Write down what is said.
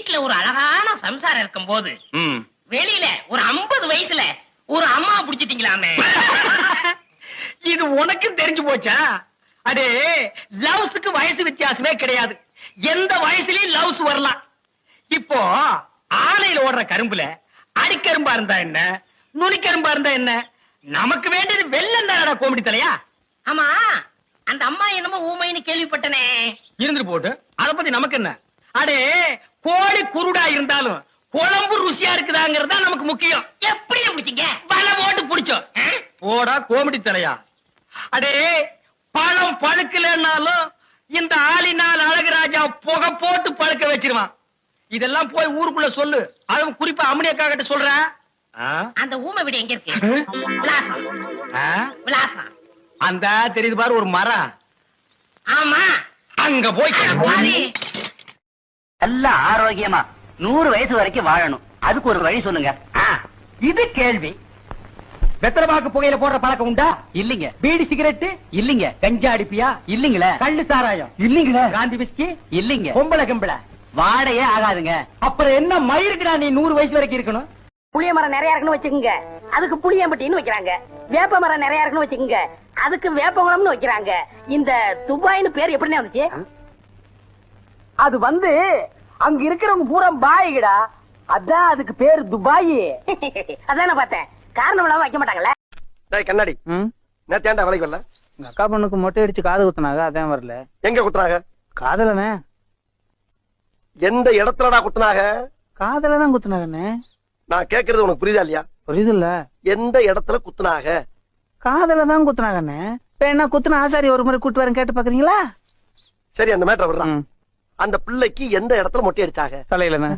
வீட்டுல ஒரு அழகான சம்சாரம் இருக்கும் போது வெளியில ஒரு 50 வயசுல ஒரு அம்மா புடிச்சிட்டீங்களாமே. இது உனக்கு தெரிஞ்சு போச்சா? அடே, லவ்ஸுக்கு வயசு வித்தியாசமே கிடையாது. எந்த வயசுலயும் லவ்ஸ் வரலாம். இப்போ ஆலையில ஓடுற கரும்புல அடிக்கரும்பா இருந்தா என்ன, நுனிக்கரும்பா இருந்தா என்ன? நமக்கு வேண்டியது வெள்ளம் தானடா கோமடி தலையா. ஆமா, அந்த அம்மா என்னமோ ஊமைன்னு கேள்விப்பட்டனே. இருந்துட்டு போட்டு அத பத்தி நமக்கு என்ன? அடே, கோழி குருடா இருந்தாலும் குழம்பு ருசியா இருக்குதாங்கிறதா நமக்கு முக்கியம். எப்படி பிடிச்சீங்க? வலை போட்டு பிடிச்சோம். போடா கோமடி தலையா. அடே, பழம் பழுக்கலன்னாலும் இந்த ஆளினால் அழகுராஜா புகை போட்டு பழுக்க வச்சிருவான். இதெல்லாம் போய் ஊருக்குள்ள சொல்லு. அதுவும் குறிப்பா அம்மனியக்கா கிட்ட சொல்றேன். அந்த ஊமை வீடு எங்க இருக்கு? விலாசம். விலாசம் அந்த தெரியுது பாரு ஒரு மரம். ஆமா, அங்க போய் நல்ல ஆரோக்கியமா 100 வயசு வரைக்கும் வாழணும். அதுக்கு ஒரு வழி சொல்லுங்க. இது கேள்வி. வெத்தலபாக்கு புகையில போடுற பழக்கம் உண்டா? இல்லீங்க. பீடி சிகரெட் இல்லீங்க. கஞ்சா அடிப்பியா? இல்லீங்களே. கள்ளு சாராயம் இல்லீங்களே. காந்தி விஸ்கி இல்லீங்க. பொம்பளை கம்பளை வாடையே ஆகாதுங்க. அப்புறம் என்ன மயிருக்குடா நீ 100 வயசு வரைக்கும் இருக்கணும்? புளிய மரம் நிறைய இருக்குன்னு வச்சுக்கோங்க, அதுக்கு புளியம்பட்டின்னு வைக்கிறாங்க. வேப்ப மரம் நிறைய இருக்குன்னு வச்சுக்கோங்க, அதுக்கு வேப்பங்குளம்னு வைக்கிறாங்க. இந்த துபாய்னு பேர் எப்படின்னு வந்துச்சு? அது அங்க இருக்கிறவங்க பூரா பாய்கடா, அதான் அதுக்கு பேரு துபாய். அதான் நான் பார்த்தேன். காரணம் இல்லாம வைக்க மாட்டாங்கல்ல. கண்ணாடி நேத்தாண்டா வேலைக்கு வரல? எங்க அக்கா பொண்ணுக்கு மொட்டை அடிச்சு காது குத்துனாங்க, அதான் வரல. எங்க குத்துனாங்க? காதலனே. எந்த இடத்துலடா குத்துனாங்க? காதலதான் குத்துனாங்கண்ணே. நான் கேக்குறது உனக்கு புரியுதா இல்லையா? புரியுது இல்ல. எந்த இடத்துல குத்துனாங்க? காதலதான் குத்துனாங்கண்ணே. இப்ப என்ன குத்துன ஆசாரி ஒரு முறை கூட்டு வரேன், கேட்டு பாக்குறீங்களா? சரி, அந்த மேட்டர் விடுறான். அந்த பிள்ளைக்கு எந்த இடத்துல மொட்டை அடிச்சாங்க? தலையிலண்ணே.